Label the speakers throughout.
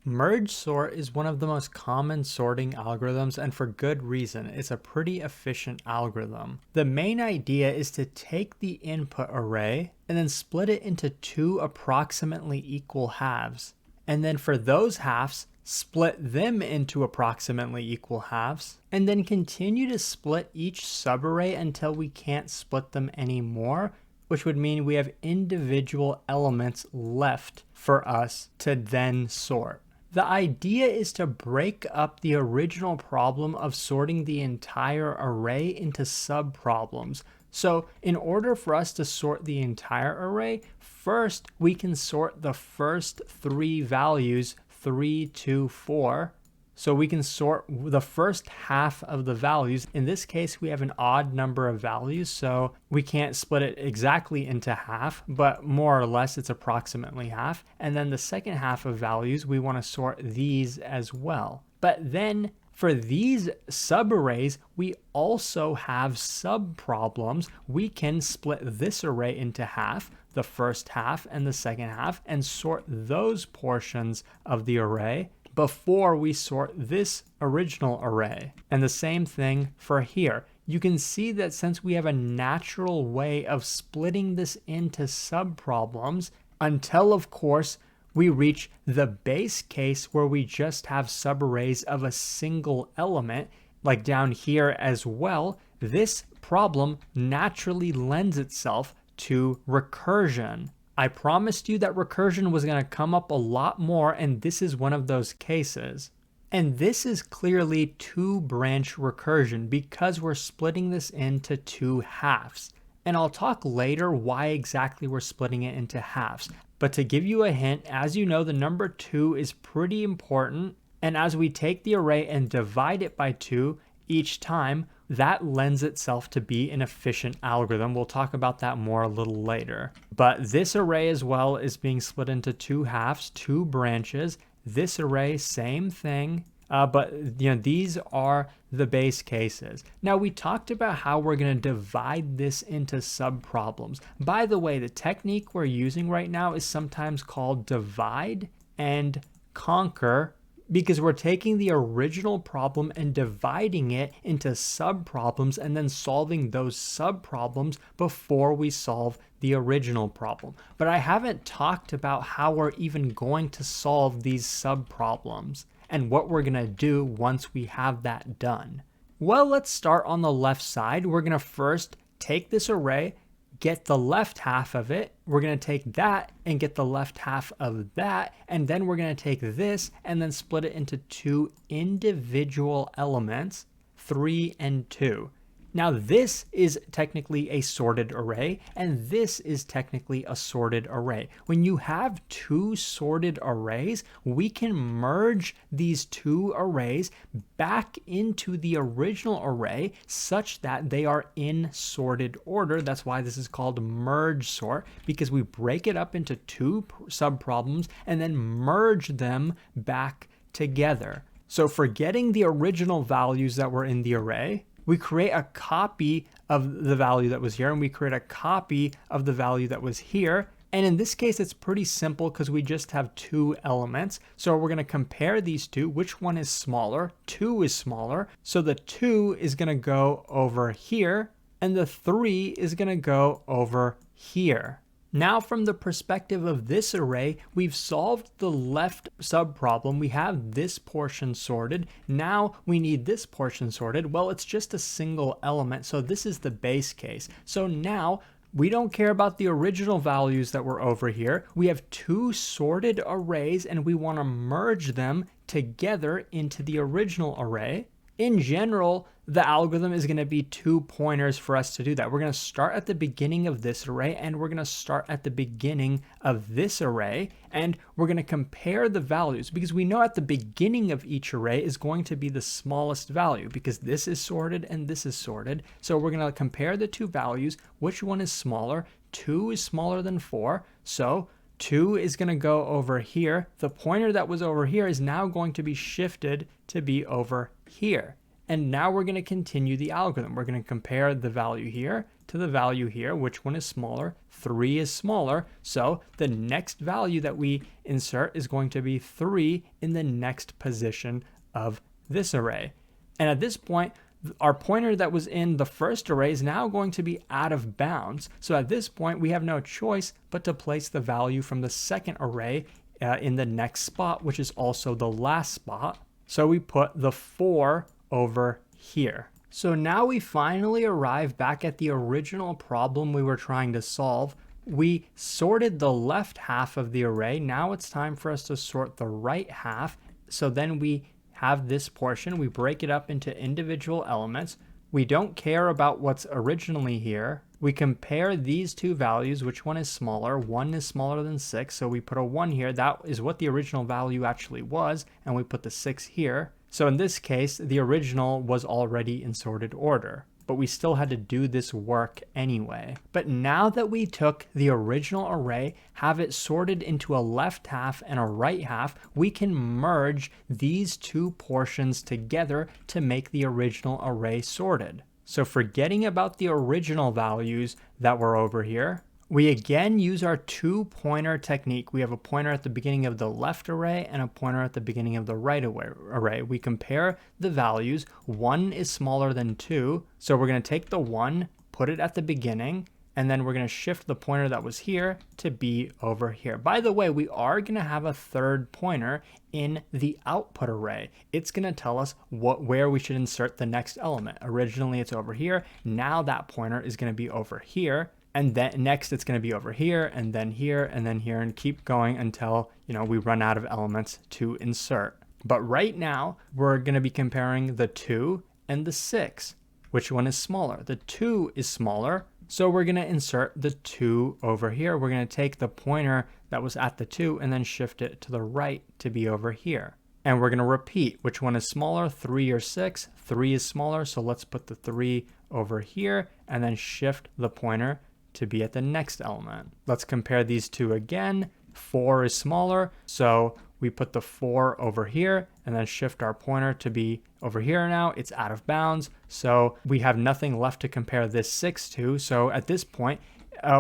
Speaker 1: Merge sort is one of the most common sorting algorithms, and for good reason. It's a pretty efficient algorithm. The main idea is to take the input array and then split it into two approximately equal halves. And then for those halves, split them into approximately equal halves, and then continue to split each subarray until we can't split them anymore, which would mean we have individual elements left for us to then sort. The idea is to break up the original problem of sorting the entire array into subproblems. So in order for us to sort the entire array, first we can sort the first three values, 3, 2, 4. So we can sort the first half of the values. In this case, we have an odd number of values, so we can't split it exactly into half, but more or less it's approximately half. And then the second half of values, we want to sort these as well. But then for these subarrays, we also have subproblems. We can split this array into half, the first half and the second half, and sort those portions of the array before we sort this original array. And the same thing for here. You can see that since we have a natural way of splitting this into subproblems, until of course we reach the base case where we just have subarrays of a single element, like down here as well, this problem naturally lends itself to recursion. I promised you that recursion was going to come up a lot more, and this is one of those cases. And this is clearly two-branch recursion because we're splitting this into two halves. And I'll talk later why exactly we're splitting it into halves. But to give you a hint, as you know, the number 2 is pretty important. And as we take the array and divide it by 2 each time, that lends itself to be an efficient algorithm. We'll talk about that more a little later. But this array as well is being split into two halves, two branches. This array, same thing. But these are the base cases. Now we talked about how we're going to divide this into subproblems. By the way, the technique we're using right now is sometimes called divide and conquer, because we're taking the original problem and dividing it into subproblems and then solving those subproblems before we solve the original problem. But I haven't talked about how we're even going to solve these subproblems and what we're going to do once we have that done. Well, let's start on the left side. We're going to first take this array, get the left half of it. We're going to take that and get the left half of that. And then we're going to take this and then split it into two individual elements, 3 and 2. Now this is technically a sorted array, and this is technically a sorted array. When you have two sorted arrays, we can merge these two arrays back into the original array such that they are in sorted order. That's why this is called merge sort, because we break it up into two subproblems and then merge them back together. So for getting the original values that were in the array, we create a copy of the value that was here, and we create a copy of the value that was here. And in this case, it's pretty simple because we just have two elements. So we're going to compare these two. Which one is smaller? 2 is smaller. So the 2 is going to go over here, and the 3 is going to go over here. Now, from the perspective of this array, we've solved the left subproblem. We have this portion sorted. Now we need this portion sorted. Well, it's just a single element, so this is the base case. So now we don't care about the original values that were over here. We have two sorted arrays, and we want to merge them together into the original array. In general, the algorithm is going to be two pointers for us to do that. We're going to start at the beginning of this array, and we're going to start at the beginning of this array, and we're going to compare the values, because we know at the beginning of each array is going to be the smallest value, because this is sorted and this is sorted. So we're going to compare the two values. Which one is smaller? 2 is smaller than 4, so 2 is going to go over here. The pointer that was over here is now going to be shifted to be over here. And now we're going to continue the algorithm. We're going to compare the value here to the value here. Which one is smaller? 3 is smaller. So the next value that we insert is going to be 3 in the next position of this array. And at this point, our pointer that was in the first array is now going to be out of bounds. So at this point, we have no choice but to place the value from the second array in the next spot, which is also the last spot. So we put the 4 over here. So now we finally arrive back at the original problem we were trying to solve. We sorted the left half of the array. Now it's time for us to sort the right half. So then we have this portion. We break it up into individual elements. We don't care about what's originally here. We compare these two values. Which one is smaller? 1 is smaller than 6, so we put a 1 here. That is what the original value actually was, and we put the 6 here. So in this case, the original was already in sorted order, but we still had to do this work anyway. But now that we took the original array, have it sorted into a left half and a right half, we can merge these two portions together to make the original array sorted. So forgetting about the original values that were over here, we again use our 2-pointer technique. We have a pointer at the beginning of the left array and a pointer at the beginning of the right array. We compare the values. 1 is smaller than 2, so we're going to take the 1, put it at the beginning, and then we're going to shift the pointer that was here to be over here. By the way, we are going to have a third pointer in the output array. It's going to tell us where we should insert the next element. Originally it's over here. Now that pointer is going to be over here. And then next it's going to be over here, and then here, and then here, and keep going until, we run out of elements to insert. But right now we're going to be comparing the 2 and the 6. Which one is smaller? The 2 is smaller, so we're going to insert the 2 over here. We're going to take the pointer that was at the 2 and then shift it to the right to be over here. And we're going to repeat. Which one is smaller, 3 or 6? 3 is smaller, so let's put the 3 over here and then shift the pointer to be at the next element. Let's compare these two again. 4 is smaller, so we put the 4 over here and then shift our pointer to be over here now. It's out of bounds, so we have nothing left to compare this 6 to. So at this point,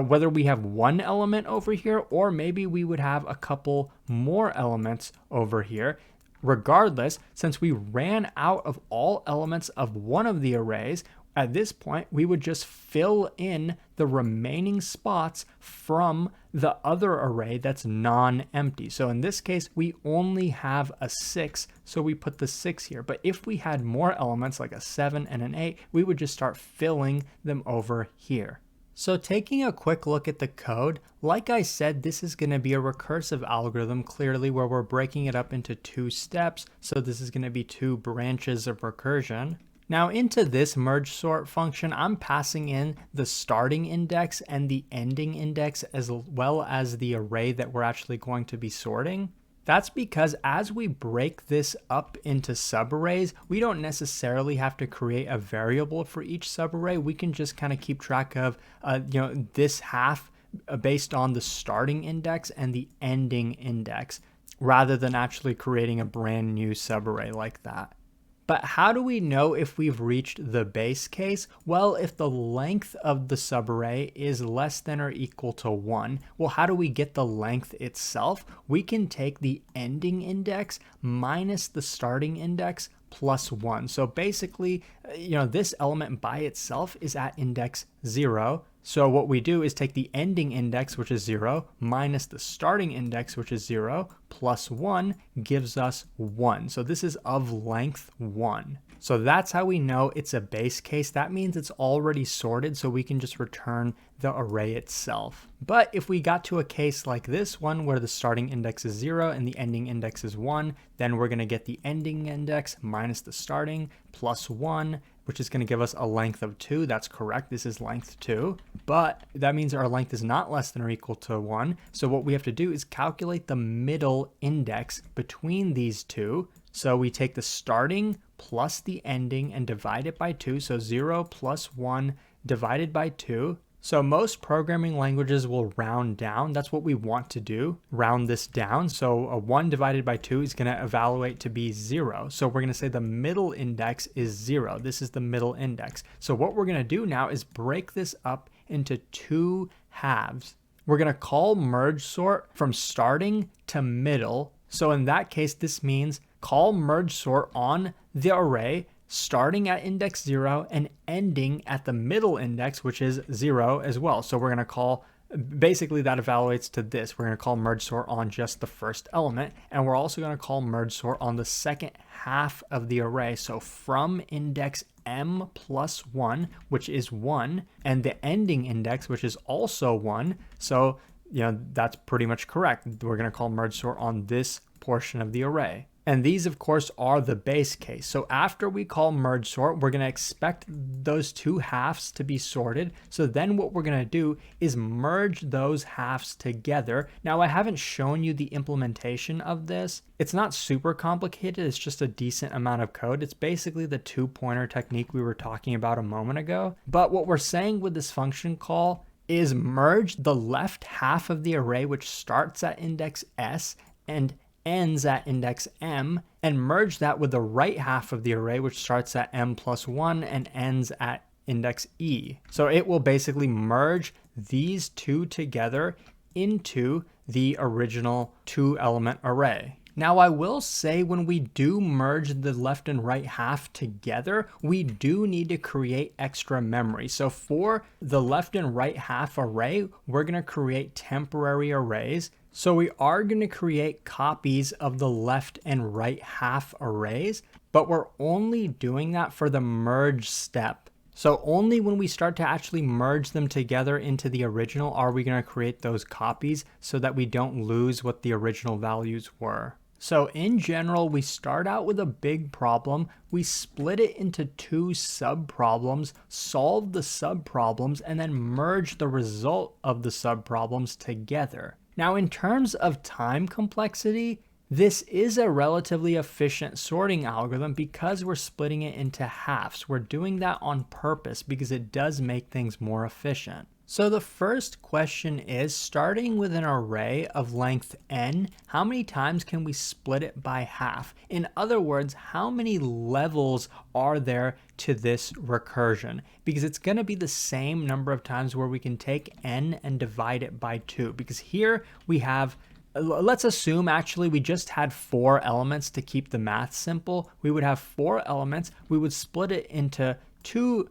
Speaker 1: whether we have one element over here or maybe we would have a couple more elements over here, regardless, since we ran out of all elements of one of the arrays, at this point, we would just fill in the remaining spots from the other array that's non-empty. So in this case, we only have a 6, so we put the 6 here. But if we had more elements like a 7 and an 8, we would just start filling them over here. So taking a quick look at the code, like I said, this is going to be a recursive algorithm clearly where we're breaking it up into 2 steps. So this is going to be 2 branches of recursion. Now into this merge sort function, I'm passing in the starting index and the ending index as well as the array that we're actually going to be sorting. That's because as we break this up into subarrays, we don't necessarily have to create a variable for each subarray. We can just kind of keep track of this half based on the starting index and the ending index rather than actually creating a brand new subarray like that. But how do we know if we've reached the base case? Well, if the length of the subarray is less than or equal to 1, well, how do we get the length itself? We can take the ending index minus the starting index plus 1. So basically, this element by itself is at index 0. So what we do is take the ending index, which is 0, minus the starting index, which is 0, plus 1 gives us 1. So this is of length 1. So that's how we know it's a base case. That means it's already sorted, so we can just return the array itself. But if we got to a case like this one where the starting index is 0 and the ending index is 1, then we're going to get the ending index minus the starting plus 1, which is going to give us a length of 2. That's correct. This is length 2. But that means our length is not less than or equal to 1. So what we have to do is calculate the middle index between these two. So we take the starting plus the ending and divide it by 2. So 0 plus 1 divided by 2. So most programming languages will round down. That's what we want to do, round this down. So a 1 divided by 2 is going to evaluate to be 0. So we're going to say the middle index is 0. This is the middle index. So what we're going to do now is break this up into 2 halves. We're going to call merge sort from starting to middle. So in that case, this means call merge sort on the array starting at index 0 and ending at the middle index, which is 0 as well. So we're going to call, basically that evaluates to this. We're going to call merge sort on just the first element, and we're also going to call merge sort on the second half of the array. So from index m plus 1, which is 1, and the ending index, which is also 1. So, that's pretty much correct. We're going to call merge sort on this portion of the array. And these, of course, are the base case. So after we call merge sort, we're going to expect those 2 halves to be sorted. So then what we're going to do is merge those halves together. Now, I haven't shown you the implementation of this. It's not super complicated. It's just a decent amount of code. It's basically the 2-pointer technique we were talking about a moment ago. But what we're saying with this function call is merge the left half of the array, which starts at index s and ends at index m, and merge that with the right half of the array, which starts at m plus 1 and ends at index e. So it will basically merge these two together into the original 2-element array. Now, I will say when we do merge the left and right half together, we do need to create extra memory. So for the left and right half array, we're going to create temporary arrays. So we are going to create copies of the left and right half arrays, but we're only doing that for the merge step. So only when we start to actually merge them together into the original are we going to create those copies so that we don't lose what the original values were. So in general, we start out with a big problem, we split it into 2 sub-problems, solve the sub-problems, and then merge the result of the sub-problems together. Now, in terms of time complexity, this is a relatively efficient sorting algorithm because we're splitting it into halves. We're doing that on purpose because it does make things more efficient. So the first question is, starting with an array of length n, how many times can we split it by half? In other words, how many levels are there to this recursion? Because it's going to be the same number of times where we can take n and divide it by 2. Because here we have, let's assume actually we just had 4 elements to keep the math simple. We would have 4 elements. We would split it into 2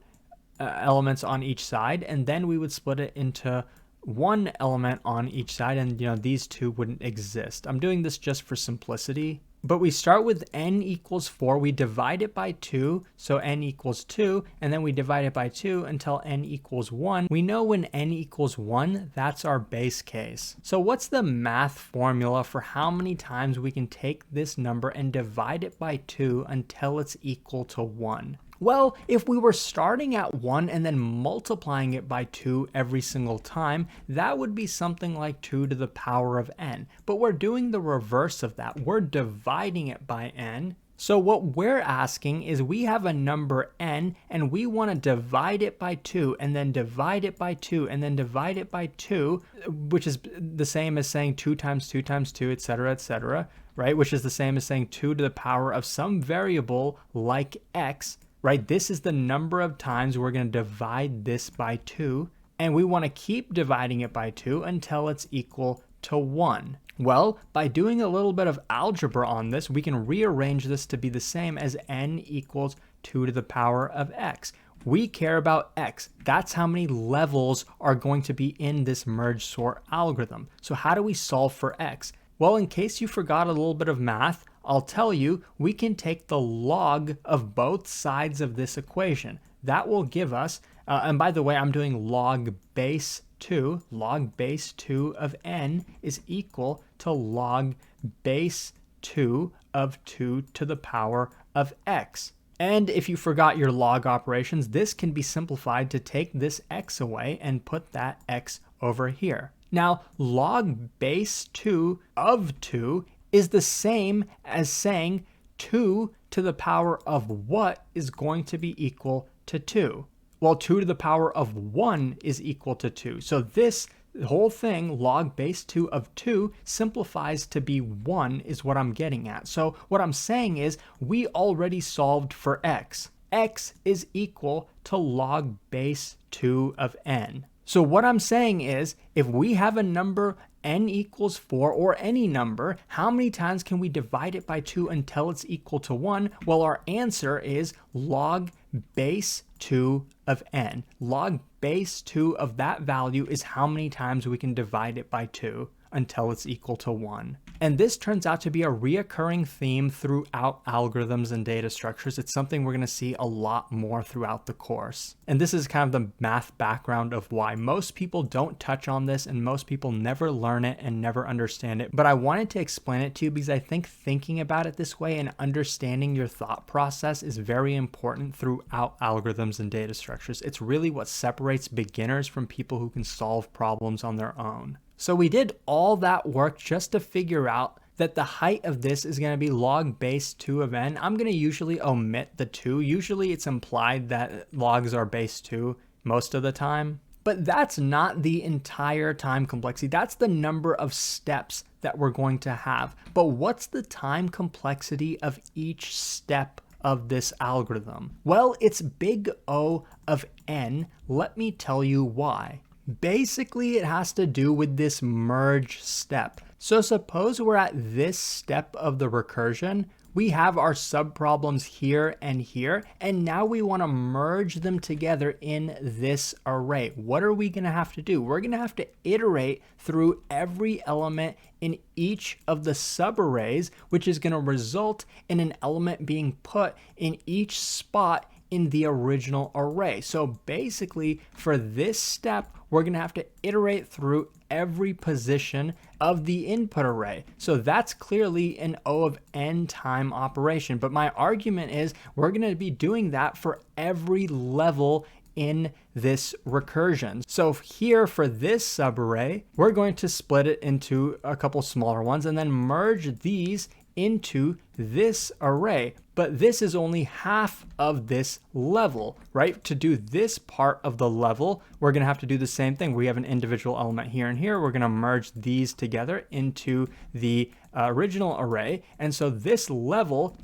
Speaker 1: elements on each side, and then we would split it into 1 element on each side, and these 2 wouldn't exist. I'm doing this just for simplicity. But we start with n equals 4, we divide it by 2, so n equals 2, and then we divide it by 2 until n equals 1. We know when n equals 1, that's our base case. So what's the math formula for how many times we can take this number and divide it by 2 until it's equal to 1? Well, if we were starting at 1 and then multiplying it by 2 every single time, that would be something like 2 to the power of n. But we're doing the reverse of that. We're dividing it by n. So what we're asking is we have a number n and we want to divide it by 2 and then divide it by 2 and then divide it by 2, which is the same as saying 2 times 2 times 2, etc., right? Which is the same as saying 2 to the power of some variable like x. Right, this is the number of times we're going to divide this by 2, and we want to keep dividing it by 2 until it's equal to 1. Well, by doing a little bit of algebra on this, we can rearrange this to be the same as n equals 2 to the power of x. We care about x. That's how many levels are going to be in this merge sort algorithm. So how do we solve for x? Well, in case you forgot a little bit of math, I'll tell you, we can take the log of both sides of this equation. That will give us, and by the way, I'm doing log base 2. Log base 2 of n is equal to log base 2 of 2 to the power of x. And if you forgot your log operations, this can be simplified to take this x away and put that x over here. Now, log base 2 of 2 is the same as saying 2 to the power of what is going to be equal to 2. Well, 2 to the power of 1 is equal to 2. So this whole thing, log base 2 of 2, simplifies to be 1 is what I'm getting at. So what I'm saying is we already solved for x. X is equal to log base 2 of n. So what I'm saying is if we have a number n equals 4 or any number, how many times can we divide it by 2 until it's equal to 1? Well, our answer is log base 2 of n. Log base 2 of that value is how many times we can divide it by 2 until it's equal to 1. And this turns out to be a reoccurring theme throughout algorithms and data structures. It's something we're going to see a lot more throughout the course. And this is kind of the math background of why most people don't touch on this and most people never learn it and never understand it. But I wanted to explain it to you because I think thinking about it this way and understanding your thought process is very important throughout algorithms and data structures. It's really what separates beginners from people who can solve problems on their own. So we did all that work just to figure out that the height of this is going to be log base 2 of n. I'm going to usually omit the 2. Usually it's implied that logs are base 2 most of the time. But that's not the entire time complexity. That's the number of steps that we're going to have. But what's the time complexity of each step of this algorithm? Well, it's big O of n. Let me tell you why. Basically, it has to do with this merge step. So suppose we're at this step of the recursion. We have our subproblems here, and now we want to merge them together in this array. What are we going to have to do? We're going to have to iterate through every element in each of the subarrays, which is going to result in an element being put in each spot in the original array. So basically, for this step, we're going to have to iterate through every position of the input array. So that's clearly an O of n time operation. But my argument is we're going to be doing that for every level in this recursion. So here for this subarray, we're going to split it into a couple smaller ones and then merge these into this array. But this is only half of this level, right? To do this part of the level, we're going to have to do the same thing. We have an individual element here and here. We're going to merge these together into the original array. And so this level,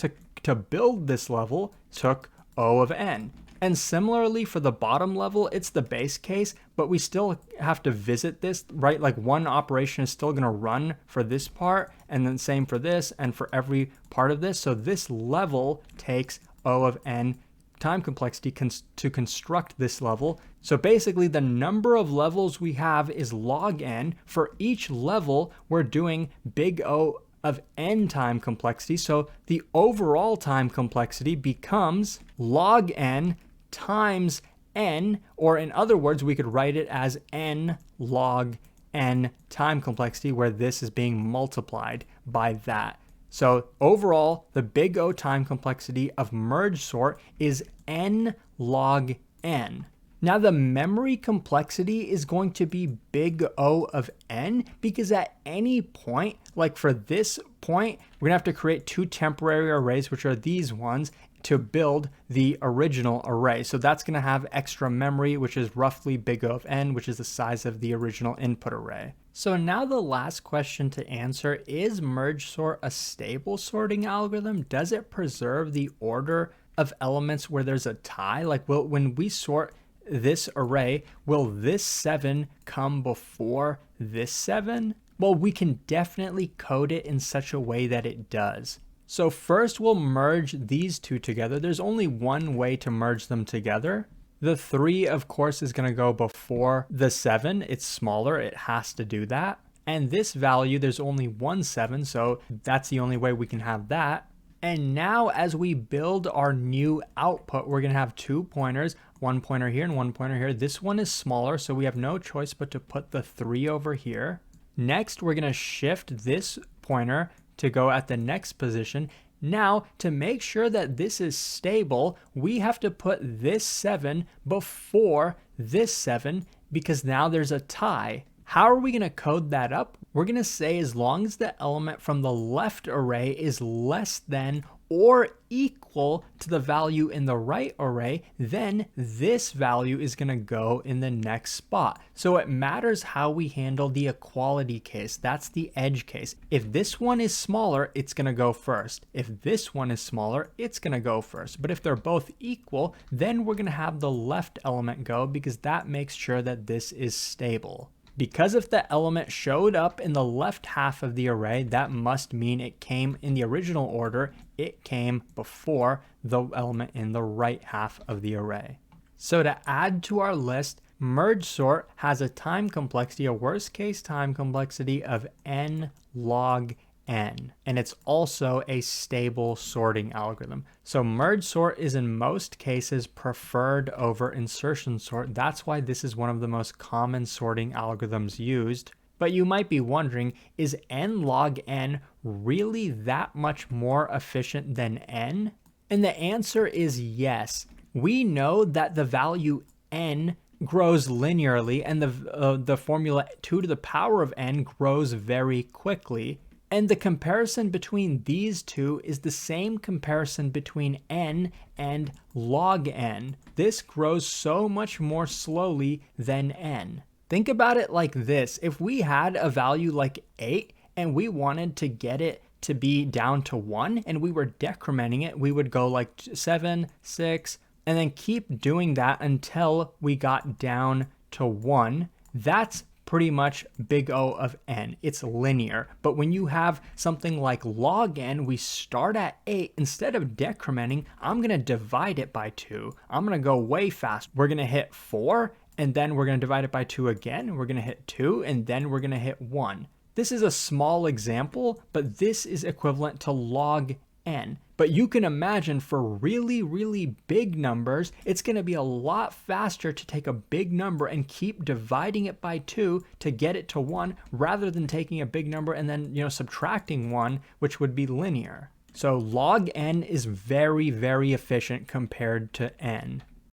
Speaker 1: to build this level, took O of n. And similarly for the bottom level, it's the base case, but we still have to visit this, right? Like one operation is still going to run for this part, and then same for this and for every part of this. So this level takes O of n time complexity to construct this level. So basically the number of levels we have is log n. For each level, we're doing big O of n time complexity. So the overall time complexity becomes log n times n, or in other words, we could write it as n log n time complexity, where this is being multiplied by that. So overall, the big O time complexity of merge sort is n log n. Now the memory complexity is going to be big O of n because at any point, like for this point, we're gonna have to create two temporary arrays, which are these ones, to build the original array. So that's going to have extra memory, which is roughly big O of n, which is the size of the original input array. So now the last question to answer, is merge sort a stable sorting algorithm? Does it preserve the order of elements where there's a tie? Like, when we sort this array, will this 7 come before this 7? Well, we can definitely code it in such a way that it does. So first we'll merge these two together. There's only one way to merge them together. The 3, of course, is going to go before the 7. It's smaller. It has to do that. And this value, there's only one 7, so that's the only way we can have that. And now as we build our new output, we're going to have 2 pointers, one pointer here and one pointer here. This one is smaller, so we have no choice but to put the 3 over here. Next, we're going to shift this pointer to go at the next position. Now, to make sure that this is stable, we have to put this 7 before this 7 because now there's a tie. How are we going to code that up? We're going to say as long as the element from the left array is less than or equal to the value in the right array, then this value is going to go in the next spot. So it matters how we handle the equality case. That's the edge case. If this one is smaller, it's going to go first. If this one is smaller, it's going to go first. But if they're both equal, then we're going to have the left element go, because that makes sure that this is stable. Because if the element showed up in the left half of the array, that must mean it came in the original order. It came before the element in the right half of the array. So to add to our list, merge sort has a time complexity, a worst case time complexity of n log n, and it's also a stable sorting algorithm. So merge sort is in most cases preferred over insertion sort. That's why this is one of the most common sorting algorithms used. But you might be wondering, is n log n really that much more efficient than n? And the answer is yes. We know that the value n grows linearly, and the formula 2 to the power of n grows very quickly. And the comparison between these two is the same comparison between n and log n. This grows so much more slowly than n. Think about it like this. If we had a value like 8 and we wanted to get it to be down to 1 and we were decrementing it, we would go like 7, 6, and then keep doing that until we got down to 1. That's pretty much big O of n. It's linear. But when you have something like log n, we start at 8. Instead of decrementing, I'm going to divide it by 2. I'm going to go way fast. We're going to hit 4, and then we're going to divide it by 2 again. We're going to hit 2, and then we're going to hit 1. This is a small example, but this is equivalent to log n. But you can imagine for really, really big numbers, it's going to be a lot faster to take a big number and keep dividing it by 2 to get it to 1, rather than taking a big number and then, subtracting 1, which would be linear. So log n is very, very efficient compared to n.